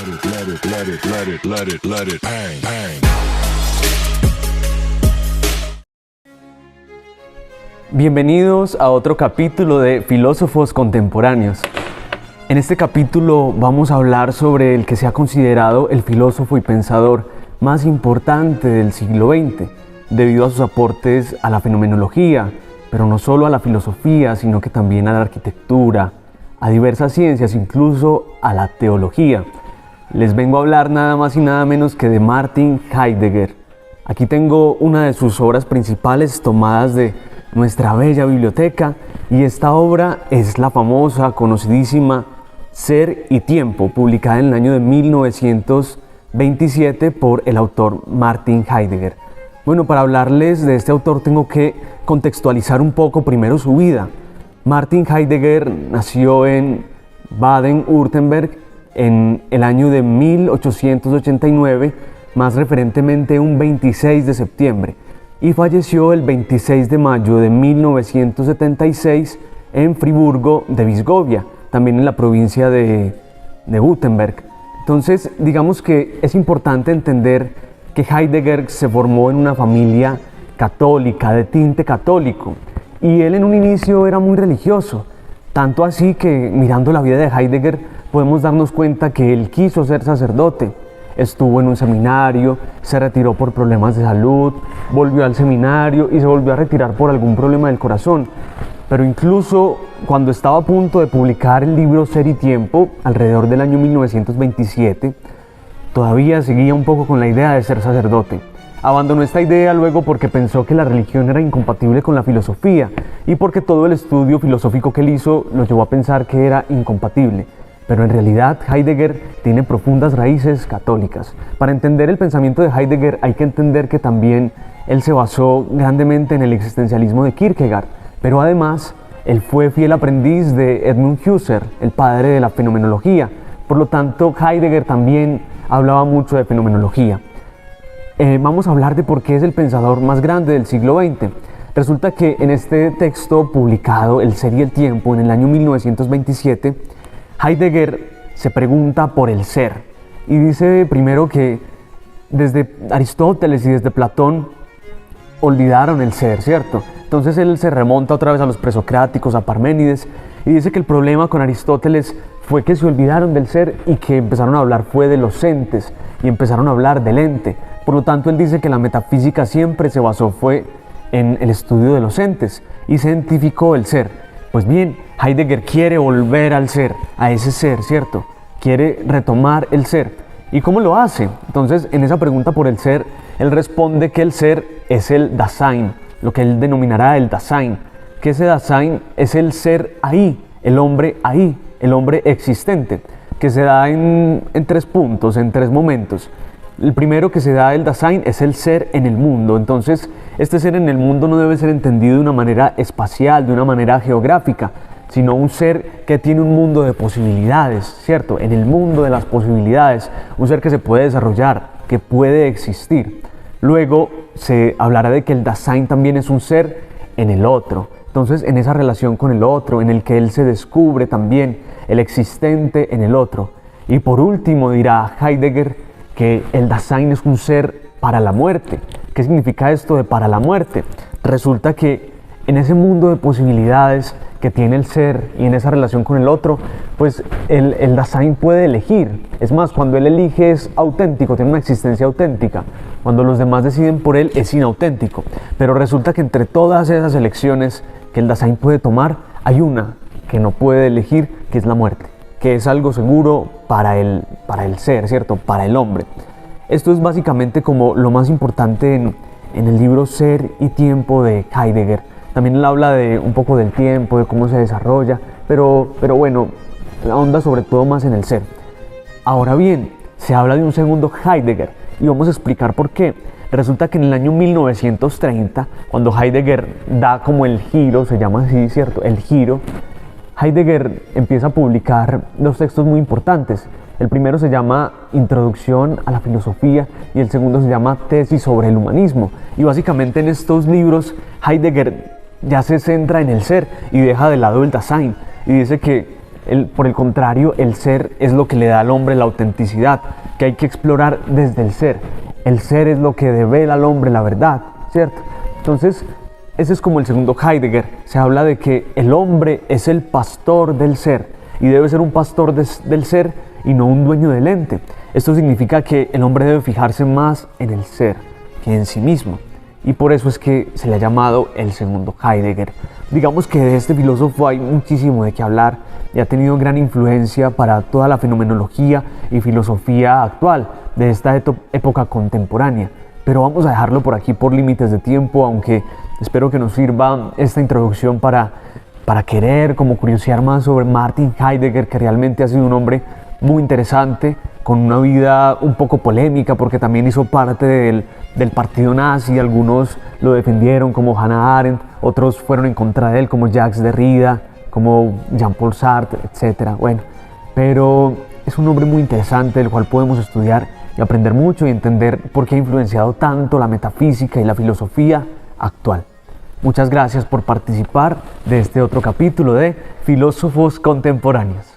let it bang, bang. Bienvenidos a otro capítulo de Filósofos Contemporáneos. En este capítulo vamos a hablar sobre el que se ha considerado el filósofo y pensador más importante del siglo XX, debido a sus aportes a la fenomenología, pero no solo a la filosofía, sino que también a la arquitectura, a diversas ciencias, incluso a la teología. Les vengo a hablar nada más y nada menos que de Martin Heidegger. Aquí tengo una de sus obras principales tomadas de nuestra bella biblioteca, y esta obra es la famosa, conocidísima Ser y Tiempo, publicada en el año de 1927 por el autor Martin Heidegger. Bueno, para hablarles de este autor tengo que contextualizar un poco primero su vida. Martin Heidegger nació en Baden-Württemberg en el año de 1889, más referentemente un 26 de septiembre, y falleció el 26 de mayo de 1976 en Friburgo de Brisgovia, también en la provincia de Württemberg. Entonces, digamos que es importante entender que Heidegger se formó en una familia católica, de tinte católico, y él en un inicio era muy religioso, tanto así que mirando la vida de Heidegger podemos darnos cuenta que él quiso ser sacerdote. Estuvo en un seminario, se retiró por problemas de salud, volvió al seminario y se volvió a retirar por algún problema del corazón. Pero incluso cuando estaba a punto de publicar el libro Ser y Tiempo, alrededor del año 1927, todavía seguía un poco con la idea de ser sacerdote. Abandonó esta idea luego porque pensó que la religión era incompatible con la filosofía y porque todo el estudio filosófico que él hizo lo llevó a pensar que era incompatible. Pero en realidad Heidegger tiene profundas raíces católicas. Para entender el pensamiento de Heidegger hay que entender que también él se basó grandemente en el existencialismo de Kierkegaard, pero además él fue fiel aprendiz de Edmund Husserl, el padre de la fenomenología. Por lo tanto, Heidegger también hablaba mucho de fenomenología. Vamos a hablar de por qué es el pensador más grande del siglo XX. Resulta que en este texto publicado, El Ser y el Tiempo, en el año 1927, Heidegger se pregunta por el ser y dice primero que desde Aristóteles y desde Platón olvidaron el ser, ¿cierto? Entonces él se remonta otra vez a los presocráticos, a Parménides, y dice que el problema con Aristóteles fue que se olvidaron del ser y que empezaron a hablar fue de los entes y empezaron a hablar del ente. Por lo tanto, él dice que la metafísica siempre se basó fue en el estudio de los entes y se identificó el ser. Pues bien, Heidegger quiere volver al ser, a ese ser, ¿cierto? Quiere retomar el ser. ¿Y cómo lo hace? Entonces, en esa pregunta por el ser, él responde que el ser es el Dasein, lo que él denominará el Dasein, que ese Dasein es el ser ahí, el hombre existente, que se da en tres puntos, en tres momentos. El primero que se da el Dasein es el ser en el mundo. Entonces, este ser en el mundo no debe ser entendido de una manera espacial, de una manera geográfica, sino un ser que tiene un mundo de posibilidades, ¿cierto? En el mundo de las posibilidades, un ser que se puede desarrollar, que puede existir. Luego se hablará de que el Dasein también es un ser en el otro. Entonces, en esa relación con el otro, en el que él se descubre también el existente en el otro. Y por último dirá Heidegger que el Dasein es un ser para la muerte. ¿Qué significa esto de para la muerte? Resulta que en ese mundo de posibilidades que tiene el ser y en esa relación con el otro, pues el Dasein puede elegir. Es más, cuando él elige es auténtico, tiene una existencia auténtica. Cuando los demás deciden por él es inauténtico. Pero resulta que entre todas esas elecciones que el Dasein puede tomar, hay una que no puede elegir, que es la muerte, que es algo seguro para el ser, ¿cierto? Para el hombre. Esto es básicamente como lo más importante en el libro Ser y Tiempo de Heidegger. También él habla de un poco del tiempo, de cómo se desarrolla, pero bueno, ahonda sobre todo más en el ser. Ahora bien, se habla de un segundo Heidegger y vamos a explicar por qué. Resulta que en el año 1930, cuando Heidegger da como el giro, se llama así, ¿cierto? El giro, Heidegger empieza a publicar dos textos muy importantes. El primero se llama Introducción a la Filosofía y el segundo se llama Tesis sobre el Humanismo. Y básicamente en estos libros Heidegger ya se centra en el ser y deja de lado el Dasein y dice que Por el contrario, el ser es lo que le da al hombre la autenticidad, que hay que explorar desde el ser. El ser es lo que devela al hombre la verdad, ¿cierto? Entonces, ese es como el segundo Heidegger. Se habla de que el hombre es el pastor del ser y debe ser un pastor del ser y no un dueño del ente. Esto significa que el hombre debe fijarse más en el ser que en sí mismo. Y por eso es que se le ha llamado el segundo Heidegger. Digamos que de este filósofo hay muchísimo de qué hablar y ha tenido gran influencia para toda la fenomenología y filosofía actual de esta época contemporánea. Pero vamos a dejarlo por aquí por límites de tiempo, aunque espero que nos sirva esta introducción para querer como curiosear más sobre Martin Heidegger, que realmente ha sido un hombre muy interesante, con una vida un poco polémica, porque también hizo parte del partido nazi. Algunos lo defendieron como Hannah Arendt, otros fueron en contra de él como Jacques Derrida, como Jean-Paul Sartre, etc. Bueno, pero es un hombre muy interesante del cual podemos estudiar y aprender mucho y entender por qué ha influenciado tanto la metafísica y la filosofía actual. Muchas gracias por participar de este otro capítulo de Filósofos Contemporáneos.